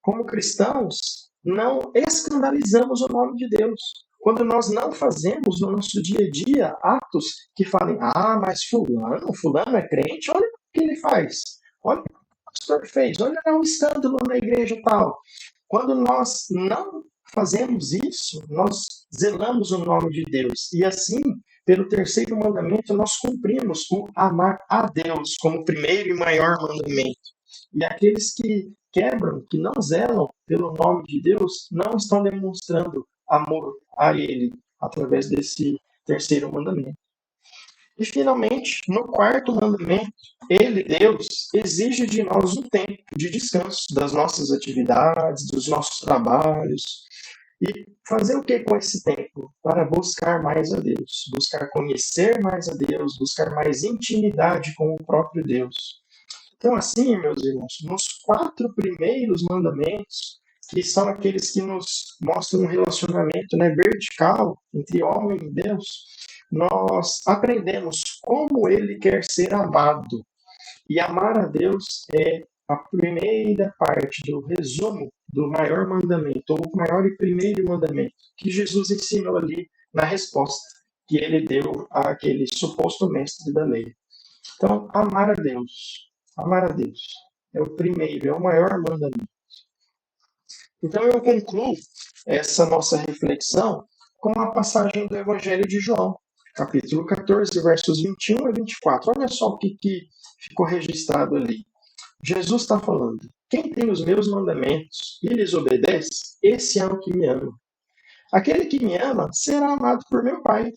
como cristãos, não escandalizamos o nome de Deus. Quando nós não fazemos no nosso dia a dia atos que falem, mas fulano é crente, olha o que ele faz. Olha o que o pastor fez, olha o escândalo na igreja tal. Quando nós não fazemos isso, nós zelamos o nome de Deus. E assim, pelo terceiro mandamento, nós cumprimos o amar a Deus como primeiro e maior mandamento. E aqueles que quebram, que não zelam pelo nome de Deus, não estão demonstrando amor a Ele através desse terceiro mandamento. E finalmente, no quarto mandamento, Ele, Deus, exige de nós um tempo de descanso das nossas atividades, dos nossos trabalhos. E fazer o que com esse tempo? Para buscar mais a Deus, buscar conhecer mais a Deus, buscar mais intimidade com o próprio Deus. Então, assim, meus irmãos, nos 4 primeiros mandamentos, que são aqueles que nos mostram um relacionamento, né, vertical entre homem e Deus, nós aprendemos como ele quer ser amado. E amar a Deus é a primeira parte do resumo do maior mandamento, ou o maior e primeiro mandamento, que Jesus ensinou ali na resposta que ele deu àquele suposto mestre da lei. Então, amar a Deus. Amar a Deus. É o primeiro, é o maior mandamento. Então, eu concluo essa nossa reflexão com a passagem do Evangelho de João, capítulo 14, versos 21 a 24. Olha só o que ficou registrado ali. Jesus está falando: quem tem os meus mandamentos e lhes obedece, esse é o que me ama. Aquele que me ama será amado por meu Pai,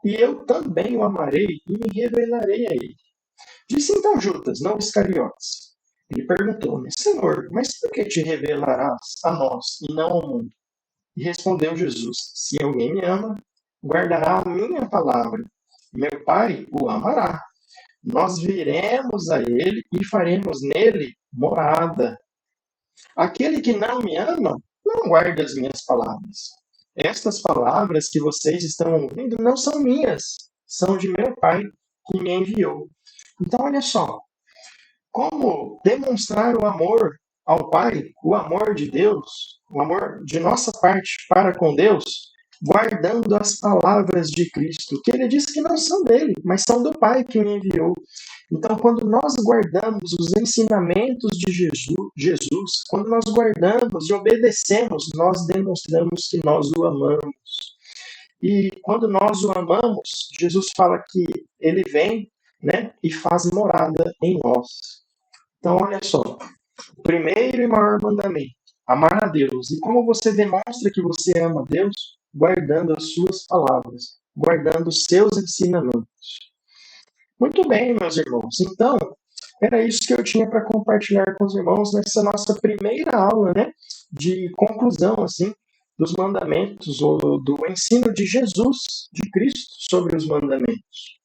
e eu também o amarei e me revelarei a ele. Disse então Judas, não Iscariotes. Ele perguntou-me: Senhor, mas por que te revelarás a nós e não ao mundo? E respondeu Jesus: se alguém me ama, guardará a minha palavra. Meu Pai o amará. Nós viremos a ele e faremos nele morada. Aquele que não me ama, não guarda as minhas palavras. Estas palavras que vocês estão ouvindo não são minhas, são de meu Pai que me enviou. Então, olha só, como demonstrar o amor ao Pai, o amor de Deus, o amor de nossa parte para com Deus, guardando as palavras de Cristo, que ele diz que não são dele, mas são do Pai que o enviou. Então, quando nós guardamos os ensinamentos de Jesus, quando nós guardamos e obedecemos, nós demonstramos que nós o amamos. E quando nós o amamos, Jesus fala que ele vem, né, e faz morada em nós. Então, olha só, o primeiro e maior mandamento, amar a Deus. E como você demonstra que você ama a Deus? Guardando as suas palavras, guardando os seus ensinamentos. Muito bem, meus irmãos. Então, era isso que eu tinha para compartilhar com os irmãos nessa nossa primeira aula, né, de conclusão, assim, dos mandamentos, ou do ensino de Jesus, de Cristo, sobre os mandamentos.